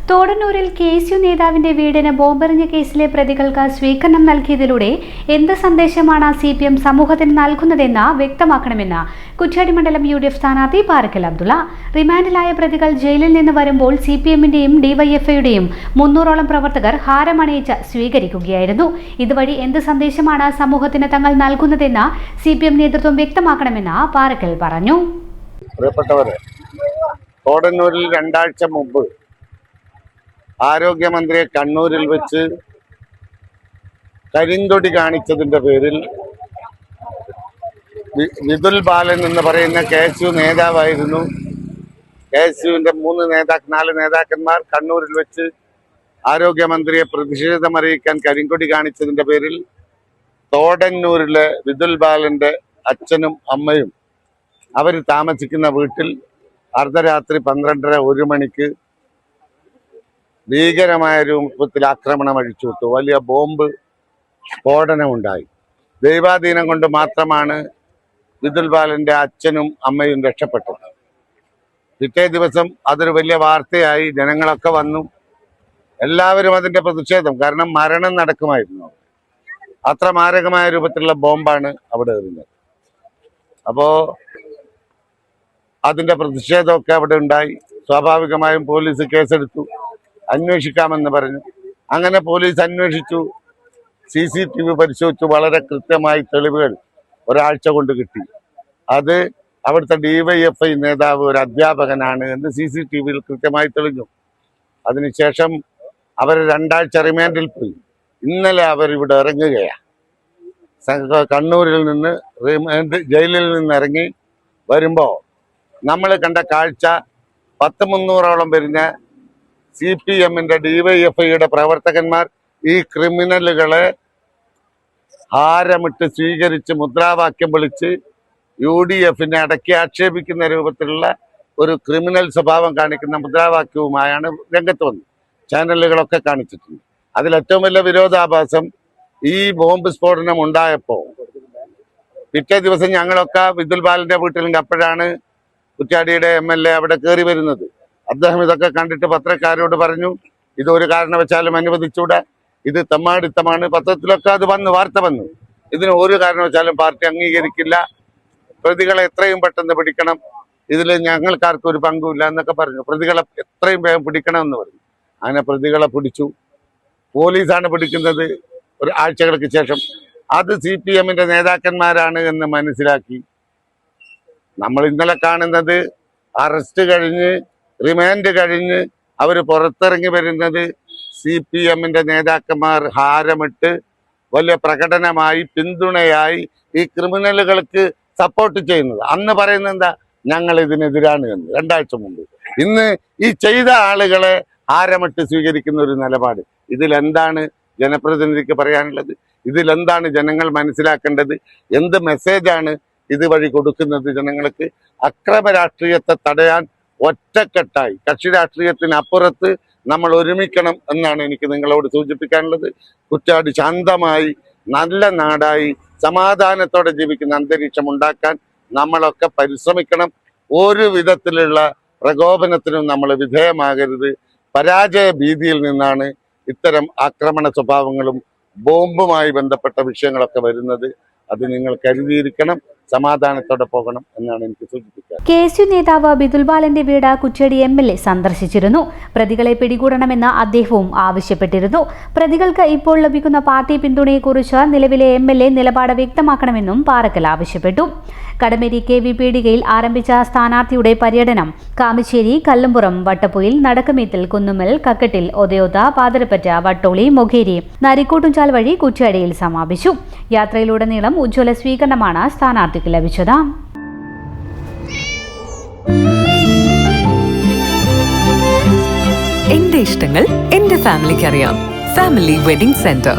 തോടന്നൂരിൽ KSU നേതാവിന്റെ വീടിന് ബോംബെറിഞ്ഞ കേസിലെ പ്രതികൾക്ക് സ്വീകരണം നൽകിയതിലൂടെ എന്ത് സന്ദേശമാണ് CPM സമൂഹത്തിന് നൽകുന്നതെന്ന് വ്യക്തമാക്കണമെന്ന് കുറ്റ്യാടി മണ്ഡലം UDF സ്ഥാനാർത്ഥി പാറക്കൽ അബ്ദുള്ള. റിമാൻഡിലായ പ്രതികൾ ജയിലിൽ നിന്ന് വരുമ്പോൾ CPMന്റെയും DYFIയുടെയും 300ഓളം പ്രവർത്തകർ ഹാരമണിയിച്ച് സ്വീകരിക്കുകയായിരുന്നു. ഇതുവഴി എന്ത് സന്ദേശമാണ് സമൂഹത്തിന് തങ്ങൾ നൽകുന്നതെന്ന് CPM നേതൃത്വം വ്യക്തമാക്കണമെന്ന് പാറക്കൽ പറഞ്ഞു. പ്രിയപ്പെട്ടവരെ, തോടന്നൂരിൽ 2 ആഴ്ച മുമ്പ് ആരോഗ്യമന്ത്രിയെ കണ്ണൂരിൽ വെച്ച് കരിങ്കൊടി കാണിച്ചതിന്റെ പേരിൽ വിതുൽ ബാലൻ എന്ന് പറയുന്ന KSU നേതാവായിരുന്നു. KSUവിന്റെ 4 നേതാക്കന്മാർ കണ്ണൂരിൽ വെച്ച് ആരോഗ്യമന്ത്രിയെ പ്രതിഷേധമറിയിക്കാൻ കരിങ്കൊടി കാണിച്ചതിന്റെ പേരിൽ തോടന്നൂരിലെ വിതുൽ ബാലന്റെ അച്ഛനും അമ്മയും അവർ താമസിക്കുന്ന വീട്ടിൽ അർദ്ധരാത്രി 12:30-1 മണിക്ക് ഭീകരമായ രൂപത്തിൽ ആക്രമണം അഴിച്ചുവിട്ടു. വലിയ ബോംബ് സ്ഫോടനമുണ്ടായി. ദൈവാധീനം കൊണ്ട് മാത്രമാണ് വിതുൽ ബാലന്റെ അച്ഛനും അമ്മയും രക്ഷപ്പെട്ടത്. പിറ്റേ ദിവസം അതൊരു വലിയ വാർത്തയായി. ജനങ്ങളൊക്കെ വന്നു. എല്ലാവരും അതിന്റെ പ്രതിഷേധം. കാരണം മരണം നടക്കുമായിരുന്നു. അത്ര മാരകമായ രൂപത്തിലുള്ള ബോംബാണ് അവിടെ എറിഞ്ഞത്. അപ്പോ അതിന്റെ പ്രതിഷേധമൊക്കെ അവിടെ ഉണ്ടായി. സ്വാഭാവികമായും പോലീസ് കേസെടുത്തു. അന്വേഷിക്കാമെന്ന് പറഞ്ഞു. അങ്ങനെ പോലീസ് അന്വേഷിച്ചു. CCTV പരിശോധിച്ചു. വളരെ കൃത്യമായി തെളിവുകൾ ഒരാഴ്ച കൊണ്ട് കിട്ടി. അത് അവിടുത്തെ DYFI നേതാവ് ഒരു അധ്യാപകനാണ് എന്ന് CCTVയിൽ കൃത്യമായി തെളിഞ്ഞു. അതിനുശേഷം അവർ 2 ആഴ്ച റിമാൻഡിൽ പോയി. ഇന്നലെ അവർ ഇവിടെ ഇറങ്ങുകയാണ്. കണ്ണൂരിൽ നിന്ന് ജയിലിൽ നിന്ന് ഇറങ്ങി വരുമ്പോൾ നമ്മൾ കണ്ട കാഴ്ച 300ഓളം വരുന്ന CPMന്റെ DYFIയുടെ പ്രവർത്തകന്മാർ ഈ ക്രിമിനലുകളെ ഹാരമിട്ട് സ്വീകരിച്ച് മുദ്രാവാക്യം വിളിച്ച് UDFനെ അടക്കി ആക്ഷേപിക്കുന്ന രൂപത്തിലുള്ള ഒരു ക്രിമിനൽ സ്വഭാവം കാണിക്കുന്ന മുദ്രാവാക്യവുമായാണ് രംഗത്ത് വന്നത്. ചാനലുകളൊക്കെ കാണിച്ചിട്ടുണ്ട്. അതിൽ ഏറ്റവും വലിയ വിരോധാഭാസം ഈ ബോംബ് സ്ഫോടനം ഉണ്ടായപ്പോൾ പിറ്റേ ദിവസം ഞങ്ങളൊക്കെ വിതുൽ ബാലന്റെ വീട്ടിലുണ്ട്. അപ്പോഴാണ് കുറ്റ്യാടിയുടെ MLA അവിടെ കയറി വരുന്നത്. അദ്ദേഹം ഇതൊക്കെ കണ്ടിട്ട് പത്രക്കാരോട് പറഞ്ഞു, ഇതൊരു കാരണവശാലും അനുവദിച്ചൂടാ, ഇത് തെമ്മാടിത്തമാണ്. പത്രത്തിലൊക്കെ അത് വന്നു, വാർത്ത വന്നു. ഇതിന് ഒരു കാരണവശാലും പാർട്ടി അംഗീകരിക്കില്ല, പ്രതികളെ എത്രയും പെട്ടെന്ന് പിടിക്കണം, ഇതിൽ ഞങ്ങൾക്കാർക്കും ഒരു പങ്കുമില്ല എന്നൊക്കെ പറഞ്ഞു. പ്രതികളെ എത്രയും വേഗം പിടിക്കണം എന്ന് പറഞ്ഞു. അങ്ങനെ പ്രതികളെ പിടിച്ചു. പോലീസാണ് പിടിക്കുന്നത്. ഒരു ആഴ്ചകൾക്ക് ശേഷം അത് CPMന്റെ നേതാക്കന്മാരാണ് എന്ന് മനസ്സിലാക്കി. നമ്മൾ ഇന്നലെ കാണുന്നത് അറസ്റ്റ് കഴിഞ്ഞ് റിമാൻഡ് കഴിഞ്ഞ് അവർ പുറത്തിറങ്ങി വരുന്നത് CPMന്റെ നേതാക്കന്മാർ ഹാരമിട്ട് വലിയ പ്രകടനമായി പിന്തുണയായി ഈ ക്രിമിനലുകൾക്ക് സപ്പോർട്ട് ചെയ്യുന്നത്. അന്ന് പറയുന്നത് എന്താ, ഞങ്ങൾ ഇതിനെതിരാണ് എന്ന് 2 ആഴ്ച മുമ്പ്. ഇന്ന് ഈ ചെയ്ത ആളുകളെ ഹാരമിട്ട് സ്വീകരിക്കുന്ന ഒരു നിലപാട്. ഇതിലെന്താണ് ജനപ്രതിനിധിക്ക് പറയാനുള്ളത്? ഇതിലെന്താണ് ജനങ്ങൾ മനസ്സിലാക്കേണ്ടത്? എന്ത് മെസ്സേജാണ് ഇതുവഴി കൊടുക്കുന്നത് ജനങ്ങൾക്ക്? അക്രമ രാഷ്ട്രീയത്തെ തടയാൻ ഒറ്റക്കെട്ടായി കക്ഷി രാഷ്ട്രീയത്തിനപ്പുറത്ത് നമ്മൾ ഒരുമിക്കണം എന്നാണ് എനിക്ക് നിങ്ങളോട് സൂചിപ്പിക്കാനുള്ളത്. കുറ്റ്യാടി ശാന്തമായി നല്ല നാടായി സമാധാനത്തോടെ ജീവിക്കുന്ന അന്തരീക്ഷം ഉണ്ടാക്കാൻ നമ്മളൊക്കെ പരിശ്രമിക്കണം. ഒരു വിധത്തിലുള്ള പ്രകോപനത്തിനും നമ്മൾ വിധേയമാകരുത്. പരാജയ ഭീതിയിൽ നിന്നാണ് ഇത്തരം ആക്രമണ സ്വഭാവങ്ങളും ബോംബുമായി ബന്ധപ്പെട്ട വിഷയങ്ങളൊക്കെ വരുന്നത്. അത് നിങ്ങൾ കരുതിയിരിക്കണം. സമാധാനത്തോടെ പോകണം എന്നാണ് എനിക്ക് സൂചിപ്പിക്കുക. KSU നേതാവ് വിതുൽ ബാലന്റെ വീട് കുറ്റ്യാടി MLA സന്ദർശിച്ചിരുന്നു. പ്രതികളെ പിടികൂടണമെന്ന് അദ്ദേഹവും ആവശ്യപ്പെട്ടിരുന്നു. പ്രതികൾക്ക് ഇപ്പോൾ ലഭിക്കുന്ന പാർട്ടി പിന്തുണയെക്കുറിച്ച് നിലവിലെ MLA നിലപാട് വ്യക്തമാക്കണമെന്നും പാറക്കൽ ആവശ്യപ്പെട്ടു. കടമേരി KV പീടികയിൽ ആരംഭിച്ച സ്ഥാനാർത്ഥിയുടെ പര്യടനം കാമിശ്ശേരി, കല്ലുംപുറം, വട്ടപ്പൊയിൽ, നടക്കമേത്തിൽ, കുന്നുമ്മൽ, കക്കട്ടിൽ, ഒതയോത്ത, പാതിരപ്പറ്റ, വട്ടോളി, മൊകേരി, നരിക്കോട്ടുംചാൽ വഴി കുറ്റ്യാടിയിൽ സമാപിച്ചു. യാത്രയിലുടനീളം ഉജ്ജ്വല സ്വീകരണമാണ് സ്ഥാനാർത്ഥിക്ക് ലഭിച്ചത്. എന്റെ ഇഷ്ടങ്ങൾ എന്റെ ഫാമിലിക്ക് അറിയാം. Family wedding centre.